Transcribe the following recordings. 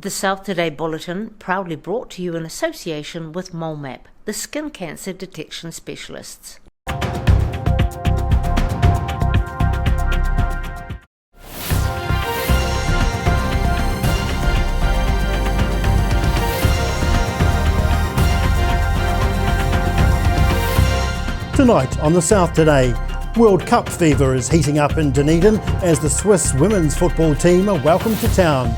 The South Today bulletin proudly brought to you in association with MoleMap, the skin cancer detection specialists. Tonight on the South Today, World Cup fever is heating up in Dunedin as the Swiss women's football team are welcomed to town.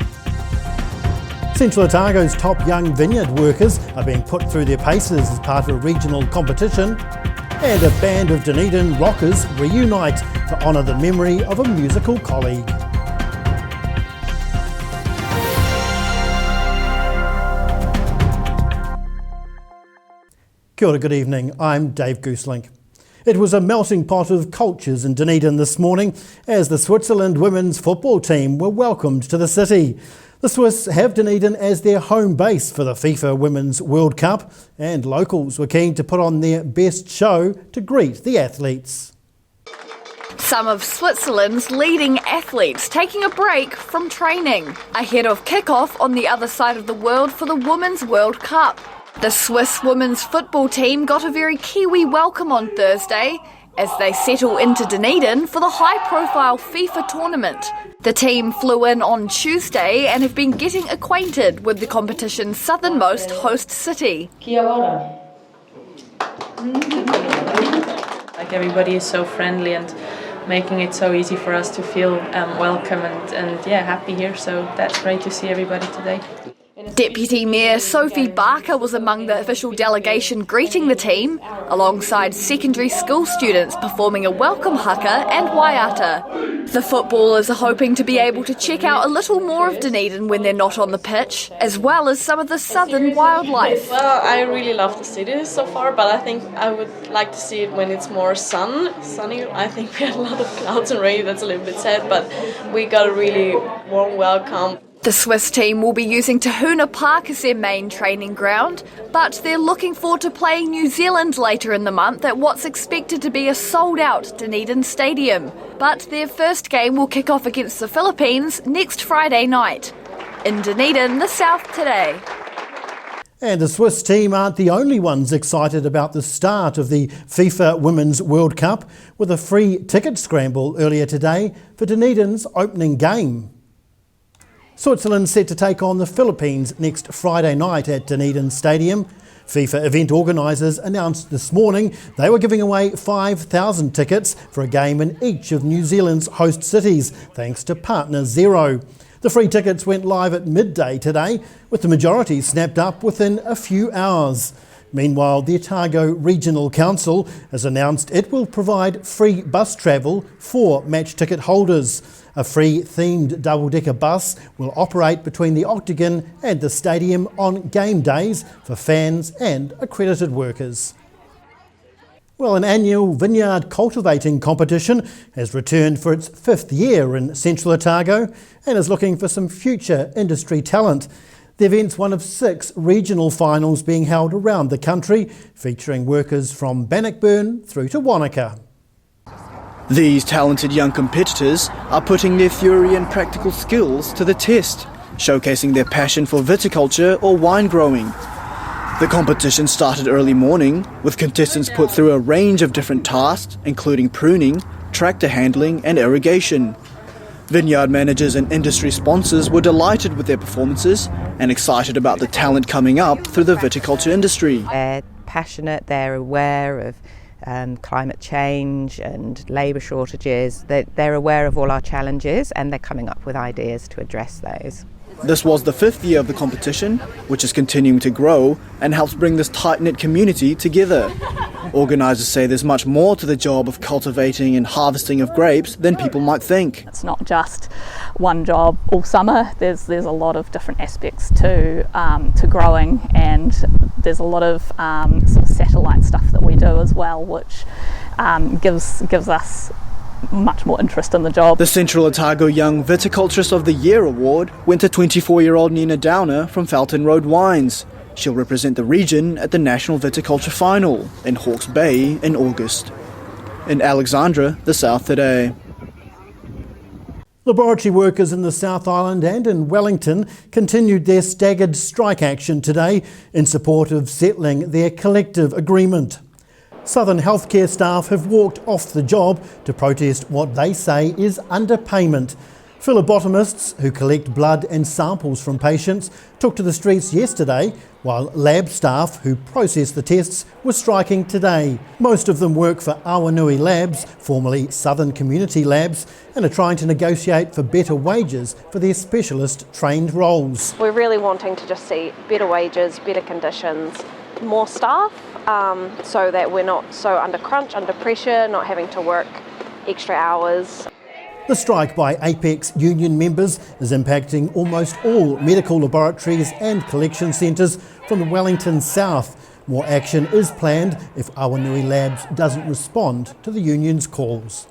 Central Otago's top young vineyard workers are being put through their paces as part of a regional competition. And a band of Dunedin rockers reunite to honour the memory of a musical colleague. Kia ora, good evening, I'm Dave Gooselink. It was a melting pot of cultures in Dunedin this morning as the Switzerland women's football team were welcomed to the city. The Swiss have Dunedin as their home base for the FIFA Women's World Cup, and locals were keen to put on their best show to greet the athletes. Some of Switzerland's leading athletes taking a break from training ahead of kick-off on the other side of the world for the Women's World Cup. The Swiss women's football team got a very Kiwi welcome on Thursday as they settle into Dunedin for the high-profile FIFA tournament. The team flew in on Tuesday and have been getting acquainted with the competition's southernmost host city. Kia ora. Like, everybody is so friendly and making it so easy for us to feel welcome and happy here, so that's great to see everybody today. Deputy Mayor Sophie Barker was among the official delegation greeting the team, alongside secondary school students performing a welcome haka and waiata. The footballers are hoping to be able to check out a little more of Dunedin when they're not on the pitch, as well as some of the southern wildlife. Well, I really love the city so far, but I think I would like to see it when it's more sunny. I think we had a lot of clouds and rain, that's a little bit sad, but we got a really warm welcome. The Swiss team will be using Tahuna Park as their main training ground, but they're looking forward to playing New Zealand later in the month at what's expected to be a sold-out Dunedin stadium. But their first game will kick off against the Philippines next Friday night. In Dunedin, the South Today. And the Swiss team aren't the only ones excited about the start of the FIFA Women's World Cup, with a free ticket scramble earlier today for Dunedin's opening game. Switzerland set to take on the Philippines next Friday night at Dunedin Stadium. FIFA event organisers announced this morning they were giving away 5,000 tickets for a game in each of New Zealand's host cities, thanks to Partner Zero. The free tickets went live at midday today, with the majority snapped up within a few hours. Meanwhile, the Otago Regional Council has announced it will provide free bus travel for match ticket holders. A free themed double-decker bus will operate between the Octagon and the stadium on game days for fans and accredited workers. Well, an annual vineyard cultivating competition has returned for its 5th year in Central Otago and is looking for some future industry talent. The event's one of 6 regional finals being held around the country, featuring workers from Bannockburn through to Wanaka. These talented young competitors are putting their theory and practical skills to the test, showcasing their passion for viticulture or wine growing. The competition started early morning, with contestants put through a range of different tasks, including pruning, tractor handling and irrigation. Vineyard managers and industry sponsors were delighted with their performances and excited about the talent coming up through the viticulture industry. They're passionate, they're aware of climate change and labour shortages. They're aware of all our challenges and they're coming up with ideas to address those. This was the 5th year of the competition, which is continuing to grow and helps bring this tight-knit community together. Organisers say there's much more to the job of cultivating and harvesting of grapes than people might think. It's not just one job all summer. There's a lot of different aspects to growing, and there's a lot of sort of satellite stuff that we do as well, which gives us much more interest in the job. The Central Otago Young Viticulturist of the Year award went to 24-year-old Nina Downer from Felton Road Wines. She'll represent the region at the National Viticulture Final in Hawke's Bay in August. In Alexandra, the South Today. Laboratory workers in the South Island and in Wellington continued their staggered strike action today in support of settling their collective agreement. Southern healthcare staff have walked off the job to protest what they say is underpayment. Phlebotomists who collect blood and samples from patients took to the streets yesterday, while lab staff who process the tests were striking today. Most of them work for Awanui Labs, formerly Southern Community Labs, and are trying to negotiate for better wages for their specialist trained roles. We're really wanting to just see better wages, better conditions, more staff, so that we're not so under crunch, under pressure, not having to work extra hours. The strike by Apex union members is impacting almost all medical laboratories and collection centres from the Wellington south. More action is planned if Awanui Labs doesn't respond to the union's calls.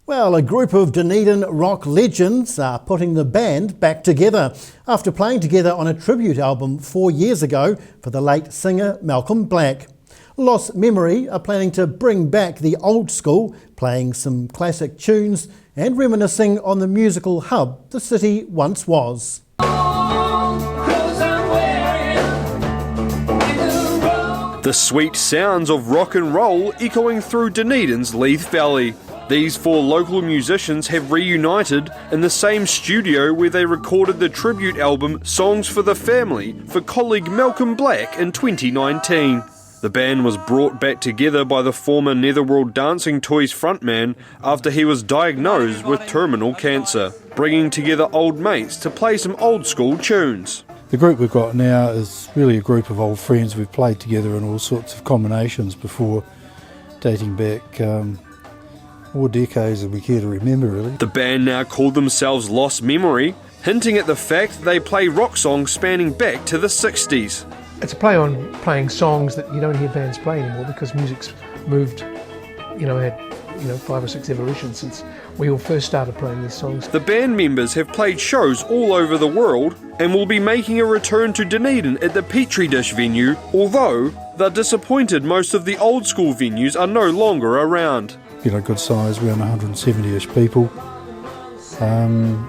Well, a group of Dunedin rock legends are putting the band back together after playing together on a tribute album 4 years ago for the late singer Malcolm Black. Lost Memory are planning to bring back the old school, playing some classic tunes and reminiscing on the musical hub the city once was. The sweet sounds of rock and roll echoing through Dunedin's Leith Valley. These 4 local musicians have reunited in the same studio where they recorded the tribute album Songs for the Family for colleague Malcolm Black in 2019. The band was brought back together by the former Netherworld Dancing Toys frontman after he was diagnosed with terminal cancer, bringing together old mates to play some old school tunes. The group we've got now is really a group of old friends. We've played together in all sorts of combinations before, dating back more decades than we care to remember, really. The band now call themselves Lost Memory, hinting at the fact they play rock songs spanning back to the 60s. It's a play on playing songs that you don't hear bands play anymore because music's moved, had 5 or 6 evolutions since we all first started playing these songs. The band members have played shows all over the world and will be making a return to Dunedin at the Petri Dish venue, although they're disappointed most of the old school venues are no longer around. Good size, around 170-ish people.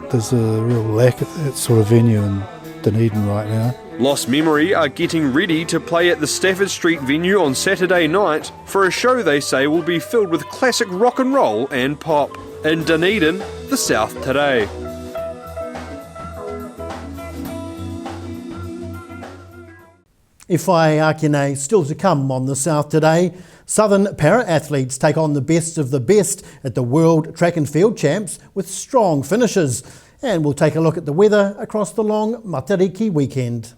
There's a real lack of that sort of venue in Dunedin right now. Lost Memory are getting ready to play at the Stafford Street venue on Saturday night for a show they say will be filled with classic rock and roll and pop. In Dunedin, the South today. Iwhai Akine still to come on the South today. Southern para-athletes take on the best of the best at the World Track and Field Champs with strong finishes. And we'll take a look at the weather across the long Matariki weekend.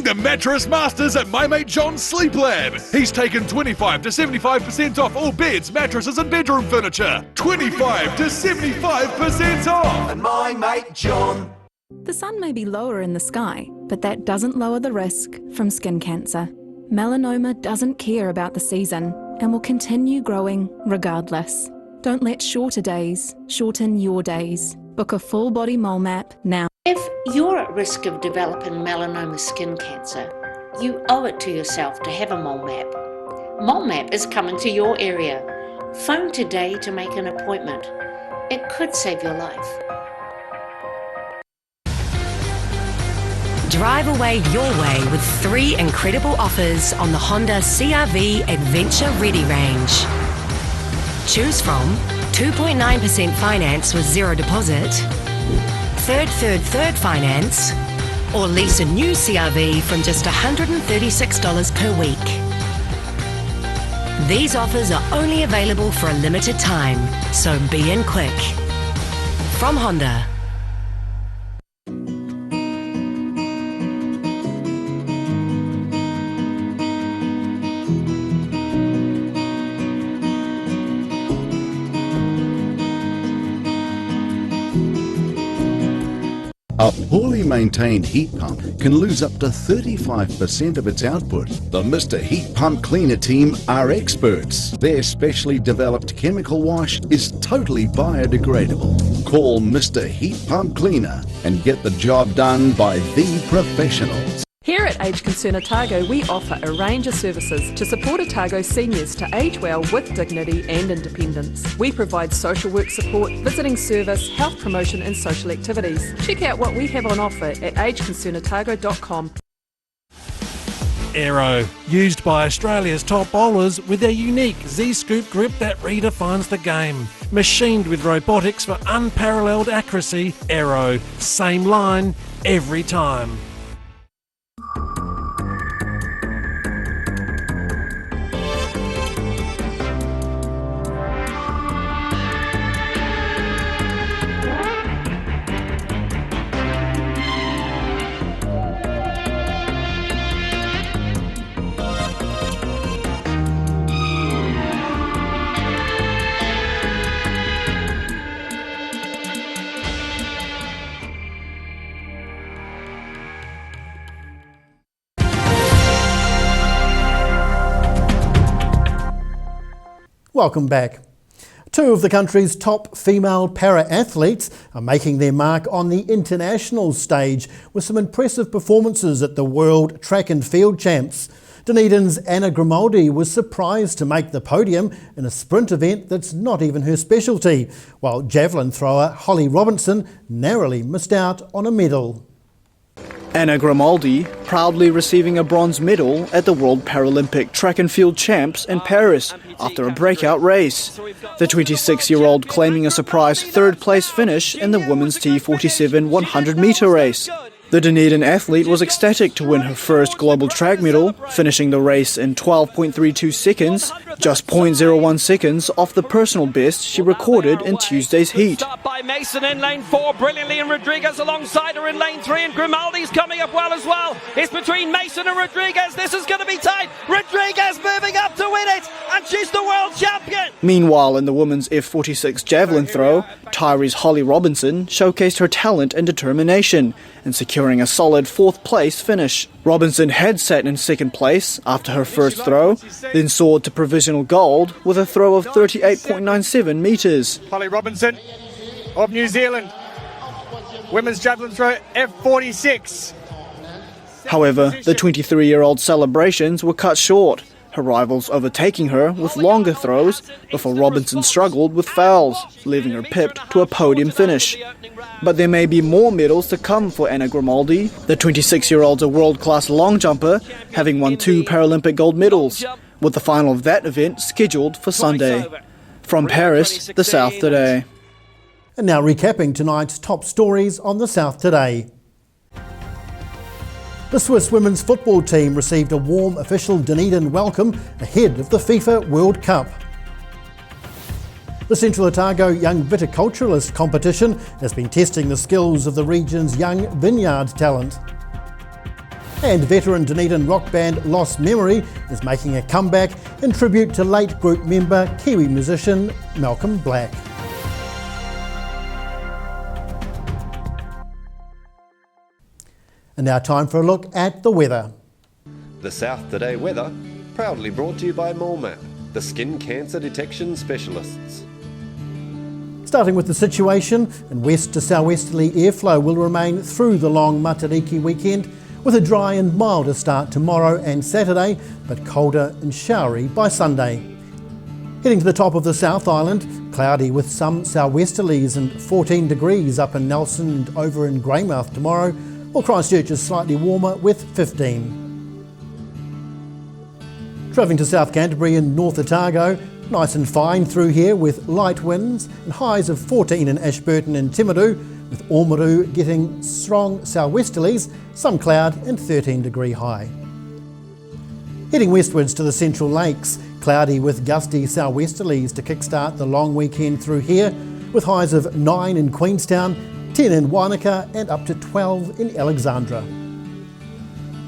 The Mattress Masters at my mate John's Sleep Lab. He's taken 25 to 75% off all beds, mattresses and bedroom furniture. 25 to 75% off! And my mate John. The sun may be lower in the sky, but that doesn't lower the risk from skin cancer. Melanoma doesn't care about the season and will continue growing regardless. Don't let shorter days shorten your days. Book a full body mole map now. If you're at risk of developing melanoma skin cancer, you owe it to yourself to have a mole map. Mole map is coming to your area. Phone today to make an appointment. It could save your life. Drive away your way with 3 incredible offers on the Honda CR-V Adventure Ready range. Choose from 2.9% finance with 0 deposit, third finance, or lease a new CR-V from just $136 per week. These offers are only available for a limited time, so be in quick. From Honda. A poorly maintained heat pump can lose up to 35% of its output. The Mr. Heat Pump Cleaner team are experts. Their specially developed chemical wash is totally biodegradable. Call Mr. Heat Pump Cleaner and get the job done by the professionals. Here at Age Concern Otago, we offer a range of services to support Otago seniors to age well with dignity and independence. We provide social work support, visiting service, health promotion and social activities. Check out what we have on offer at ageconcernotago.com. Aero, used by Australia's top bowlers with their unique Z-scoop grip that redefines the game. Machined with robotics for unparalleled accuracy, Aero, same line, every time. Welcome back. Two of the country's top female para-athletes are making their mark on the international stage with some impressive performances at the World Track and Field Champs. Dunedin's Anna Grimaldi was surprised to make the podium in a sprint event that's not even her specialty, while javelin thrower Holly Robinson narrowly missed out on a medal. Anna Grimaldi proudly receiving a bronze medal at the World Paralympic Track and Field Champs in Paris after a breakout race. The 26-year-old claiming a surprise third-place finish in the women's T47 100-metre race. The Dunedin athlete was ecstatic to win her first global track medal, finishing the race in 12.32 seconds, just 0.01 seconds off the personal best she recorded in Tuesday's heat. By Mason in lane 4, brilliantly, and Rodriguez alongside her in lane 3, and Grimaldi's coming up well as well. It's between Mason and Rodriguez. This is going to be tight. Rodriguez moving up to win it, and she's the world champion. Meanwhile, in the women's F46 javelin throw, Tyree's Holly Robinson showcased her talent and determination in securing a solid fourth-place finish. Robinson had sat in second place after her first throw, then soared to provisional gold with a throw of 38.97 metres. Holly Robinson of New Zealand, women's javelin throw F46. However, the 23-year-old celebrations were cut short, her rivals overtaking her with longer throws before Robinson struggled with fouls, leaving her pipped to a podium finish. But there may be more medals to come for Anna Grimaldi. The 26-year-old's a world-class long jumper, having won 2 Paralympic gold medals, with the final of that event scheduled for Sunday. From Paris, the South Today. And now recapping tonight's top stories on the South Today. The Swiss women's football team received a warm official Dunedin welcome ahead of the FIFA World Cup. The Central Otago Young Viticulturist competition has been testing the skills of the region's young vineyard talent. And veteran Dunedin rock band Lost Memory is making a comeback in tribute to late group member Kiwi musician Malcolm Black. And now time for a look at the weather. The South Today weather, proudly brought to you by MoleMap, the skin cancer detection specialists. Starting with the situation, and west to southwesterly airflow will remain through the long Matariki weekend, with a dry and milder start tomorrow and Saturday, but colder and showery by Sunday. Heading to the top of the South Island, cloudy with some southwesterlies and 14 degrees up in Nelson and over in Greymouth tomorrow, while Christchurch is slightly warmer with 15. Travelling to South Canterbury and North Otago, nice and fine through here with light winds and highs of 14 in Ashburton and Timaru, with Ormeru getting strong southwesterlies, some cloud and 13 degree high. Heading westwards to the Central Lakes, cloudy with gusty southwesterlies to kickstart the long weekend through here, with highs of 9 in Queenstown, 10 in Wanaka and up to 12 in Alexandra.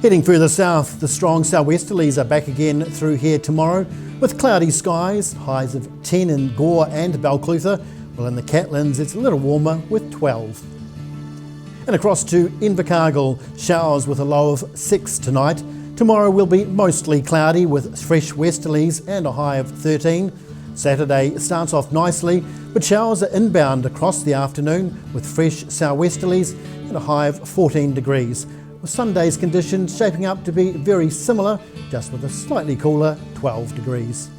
Heading further south, the strong southwesterlies are back again through here tomorrow, with cloudy skies, highs of 10 in Gore and Balclutha, while in the Catlins it's a little warmer with 12. And across to Invercargill, showers with a low of 6 tonight. Tomorrow will be mostly cloudy with fresh westerlies and a high of 13. Saturday starts off nicely, but showers are inbound across the afternoon with fresh southwesterlies and a high of 14 degrees. With Sunday's conditions shaping up to be very similar, just with a slightly cooler 12 degrees.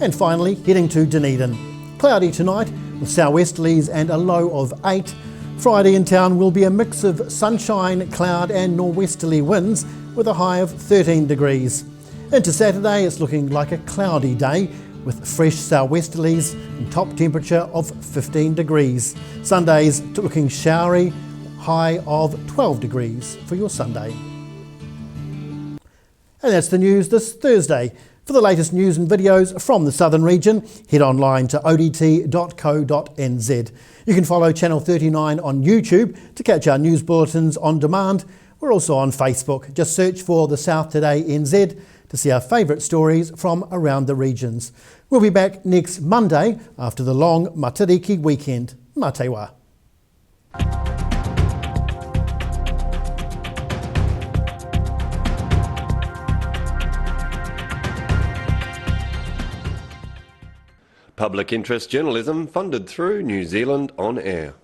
And finally, heading to Dunedin. Cloudy tonight with southwesterlies and a low of 8. Friday in town will be a mix of sunshine, cloud and nor'westerly winds with a high of 13 degrees. Into Saturday, it's looking like a cloudy day with fresh southwesterlies and top temperature of 15 degrees. Sunday's looking showery, high of 12 degrees for your Sunday. And that's the news this Thursday. For the latest news and videos from the southern region, head online to odt.co.nz. You can follow Channel 39 on YouTube to catch our news bulletins on demand. We're also on Facebook. Just search for The South Today NZ to see our favourite stories from around the regions. We'll be back next Monday after the long Matariki weekend. Mā te wā. Public interest journalism funded through New Zealand On Air.